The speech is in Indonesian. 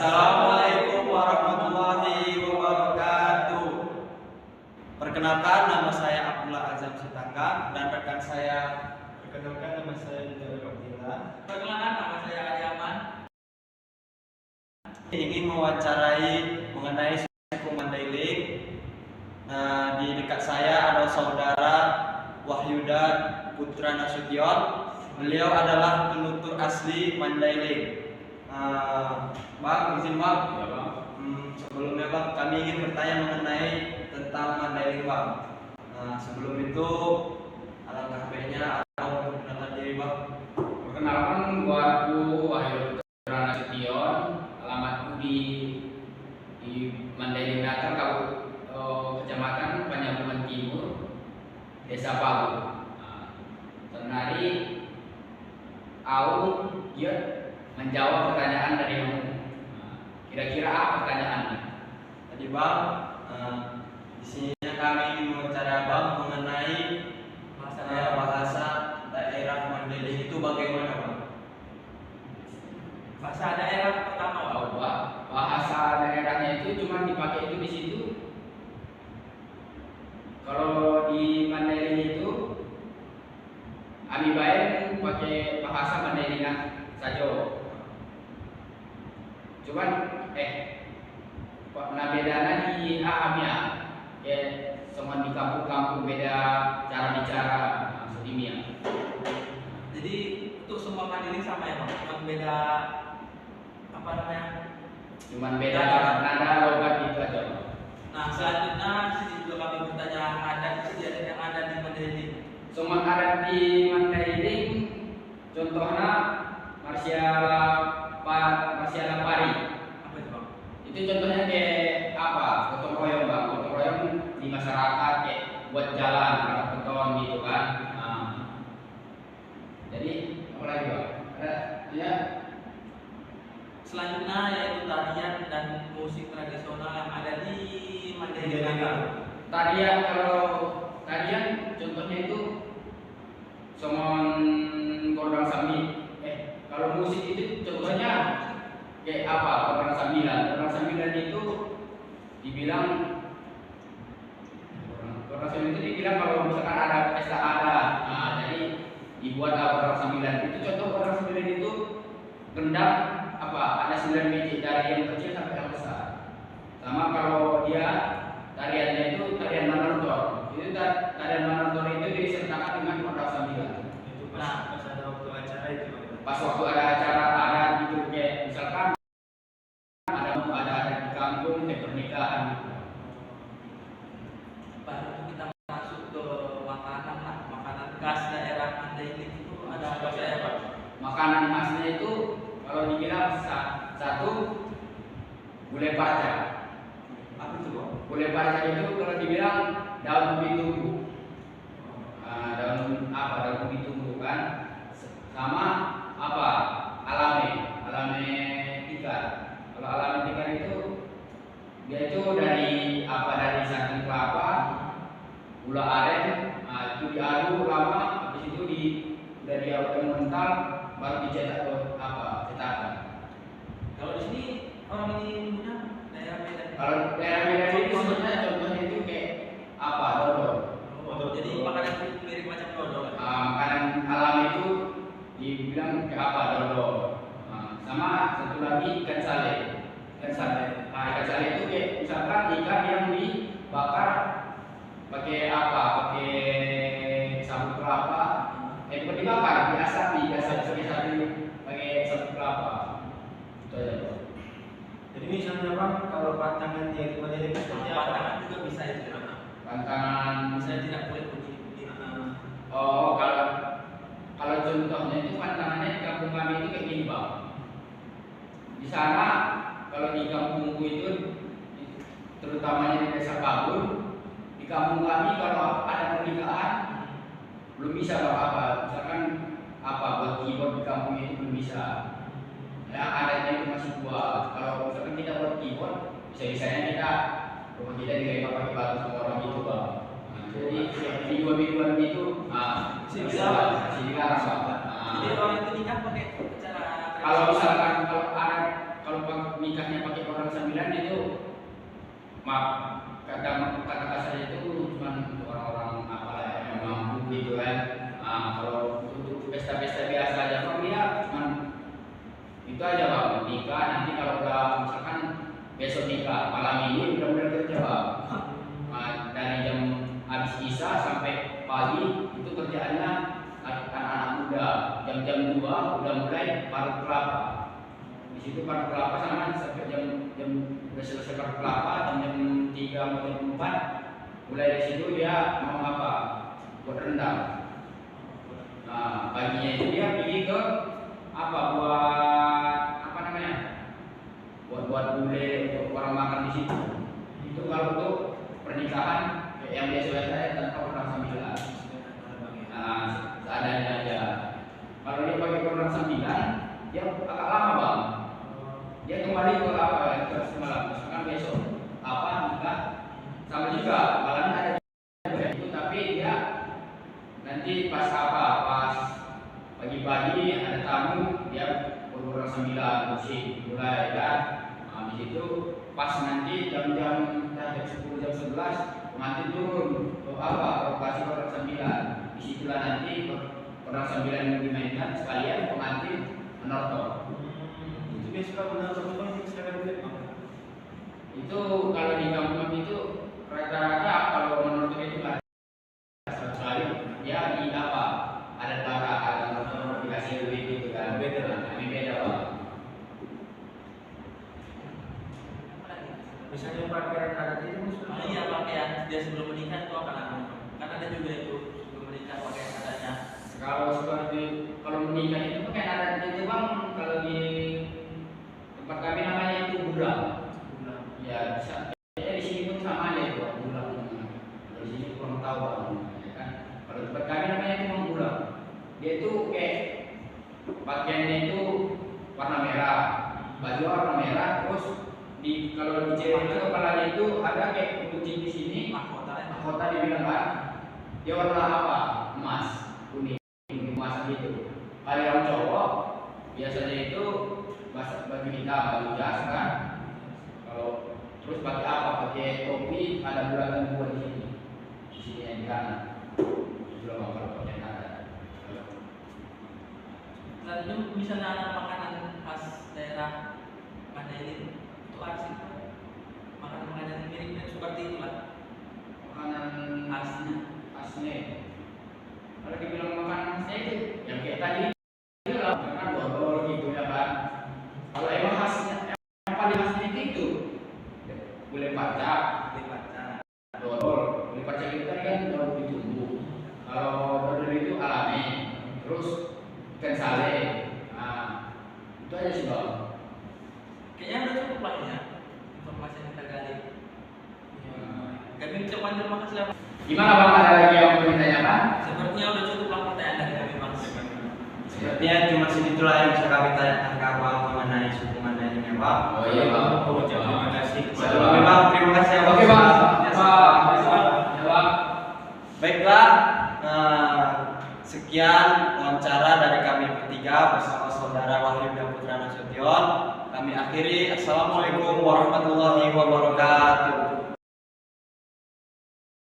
Assalamualaikum warahmatullahi wabarakatuh. Perkenalkan, nama saya Abdullah Azam Sitanggang dan rekan saya. Perkenalkan, nama saya Yudha Abdillah. Perkenalkan, nama saya Aliaman. Ingin mewawancarai mengenai suku Mandailing. Di dekat saya ada saudara Wahyuda Putra Nasution. Beliau adalah penutur asli Mandailing. Bang, izin bang. Ya, Bang. Sebelumnya bang, kami ingin bertanya mengenai tentang Mandailing bang. Sebelum itu, alangkah baiknya atau perkenalan diri bang. Perkenalkan, aku Wahyu Putra Nasution. Alamatku di Mandailing Natal, Kecamatan Penyambungan Timur, Desa Pabu. Senari dia menjawab pertanyaan dari kamu. Kira-kira apa pertanyaannya? Tadi bang, di sini kami ingin mewawancara bang mengenai bahasa daerah Mandailing itu bagaimana bang? Bahasa daerah pertama, Pak. Bahasa daerahnya itu cuma dipakai itu di situ. Kalau di Mandailing itu Ami baik pakai bahasa Mandailingan saja. Cuman nah bedanya di Amia, sama di kampung-kampung beda cara bicara sedimia. Jadi untuk semua Mandailing sama ya, Bang? Cuma beda apa namanya? Cuman beda nada logat itu aja. Nah, selanjutnya sini juga kami bertanya adat istiadat yang ada di Mandailing. Semua adat di Mandailing, contohnya Marsiala Pari. Apa itu, Bang? Itu contohnya kayak apa? Gotong royong bang. Gotong royong di masyarakat kayak buat jalan, arah beton gitu kan. Jadi apa lagi bang? Ya. Selanjutnya yaitu tarian dan musik tradisional yang ada di Mandailing. Tarian, kalau tarian contohnya itu somon kordang sambi. Kalau musik itu contohnya kayak apa? Kordang sambilan. Kordang sambilan itu dibilang kalau misalkan ada pesta adat, jadi dibuat kordang sambilan. Itu contoh kordang sambilan itu gendang apa? Ada 9 biji dari yang kecil sampai yang besar. Sama kalau dia tariannya itu tarian manontor. Itu tarian manontor itu disertakan dengan kordang sambilan. Itu pas ada waktu acara itu, Bang. Pas waktu ada acara adat gitu, kayak misalkan ada di kampung kayak pernikahan gitu. Baru kita masuk ke makanan lah. Makanan khas daerah Mandailing itu ada apa saja, Pak? Makanan khasnya itu kalau dibilang satu gulai parca. Apa itu, Bang? Gulai parca itu kalau dibilang daun ubi tunggu. Daun ubi tunggu kan. Sama apa? Alame ikan. Kalau alame ikan itu dia itu dari santan kelapa, gula aren, itu diaduk lama, habis itu udah diaduk mentah, baru dicetak cetakan. Kalau di sini orang ini punya daerah Medan. Kalau daerah Medan itu sebenarnya contohnya itu kayak apa? Dodol. Jadi makanan itu mirip macam dodol. Makanan alam itu dibilang kayak apa? Dodol. Sama satu lagi ikan sale. Ikan sale itu kayak misalkan ikan yang dibakar pakai apa? Pakai sabut kelapa. Bukan dibakar, diasapi pakai sabut kelapa. Itu aja, Bang. Jadi misalnya bang, kalau pantangan dia di Mandailing seperti apa? Pantangan juga bisa itu. Pantangan Saya tidak boleh begini. Oh, kalau contohnya itu pantangannya di kampung kami itu kayak gini bang. Di sana kalau di kampungku itu terutamanya di desa Babul, di kampung kami kalau ada pernikahan belum bisa apa misalkan buat keyboard di kampung itu belum bisa. Ya adanya itu masih buat. Kalau misalkan kita buat keyboard, bisa-bisanya kita rumah kita dilempar pakai batu sama orang gitu bang. Jadi video-videoan gitu, Masih dilarang bang. Jadi orang itu nikah pakai cara Kalau misalkan kalau nikahnya pakai orang sambilan itu, maaf, kata kasarnya itu cuma untuk orang-orang apalah yang mampu gitu kan. Nah, kalau untuk pesta-pesta biasa aja bang, dia cuma itu aja bang, nikah nanti kalau udah misalkan besok nikah, malam ini udah kerja bang. Nah, dari jam habis isya sampai pagi itu kerjaannya anak-anak muda. Jam 2 udah mulai parut kelapa. Di situ parut kelapa sama sampai jam udah selesai parut kelapa, jam 3 atau jam 4 mulai dari situ dia mau apa? Buat rendang. Nah, paginya itu dia pergi ke apa, buat apa namanya? Buat gulai untuk orang makan di situ. Itu kalau untuk pernikahan yang biasa-biasa tanpa orang sambilan. Nah, seadanya aja. Kalau dia pakai orang sambilan, dia agak lama bang. Dia kembali ke apa? Ke semalam. Misalkan besok apa nikah sama juga malamnya ada juga itu, tapi dia nanti pas apa? Pas pagi-pagi ada tamu, dia orang sambilan musik mulai kan. Nah, di situ pas nanti jam-jam 10 jam 11 pengantin turun ke apa, ke lokasi orang sambilan. Disitulah nanti orang sambilan yang dimainkan sekalian pengantin menortor. Itu biasa menonton itu silakan duit bang. Itu kalau di kampung itu rata-rata kalau menortor itu nggak ada, kecuali ya di apa, ada bara, ada motor dikasih duit gitu kan. Beda bang. Misalnya pakaian adat itu Oh iya, pakaian dia sebelum menikah itu akan ada. Kan ada juga itu sebelum menikah pakaian adatnya. Kalau seperti kalau menikah itu pakai adat itu bang, kalau di tempat kami namanya itu bulang. Ya bisa. Ya, di sini pun sama aja itu bulang. Kalau di sini kurang tahu bang, ya kan. Kalau tempat kami namanya itu bang bulang. Dia itu kayak pakaiannya itu warna merah, baju warna merah, terus di kalau di cewek itu kepalanya itu ada kayak kucing di sini, mahkota dibilang kan. Dia warna apa? Emas, kuning, emas gitu. Kalau yang cowok biasanya itu baju hitam, baju jas kan. Kalau terus pakai apa? Pakai topi, ada bulatan dua di sini. Di sini yang di kanan. Itu loh kalau pakai adat. Lalu misalnya ada makanan khas daerah Mandailing itu asli, makanan yang mirip seperti itulah Makanan khasnya. Kalau dibilang makanan khasnya itu yang kayak tadi itu lah, kan dodol gitu ya kan. Kalau emang khasnya, yang paling khasnya itu gulai pacak, dodol. Gulai pacak itu kan dodol ditumbuk. Kalau dodol itu alami, terus ikan sale. Nah, itu aja sih bang. kayaknya udah cukup lah ya informasi yang kita gali. Kami ucapkan terima kasih lah. Gimana bang, ada lagi yang mau ditanyakan? Sepertinya udah cukup lah pertanyaan dari kami bang. Sepertinya cuma segitulah yang bisa kami tanyakan ke abang mengenai suku Mandailing ini bang. Oh iya bang. Terima kasih. Siap. Oke bang, terima kasih abang. Oke bang. Ya, bang. Baiklah, sekian wawancara dari kami bertiga bersama saudara Wahyu dan Putra Nasution. Kami akhiri. Assalamualaikum warahmatullahi wabarakatuh.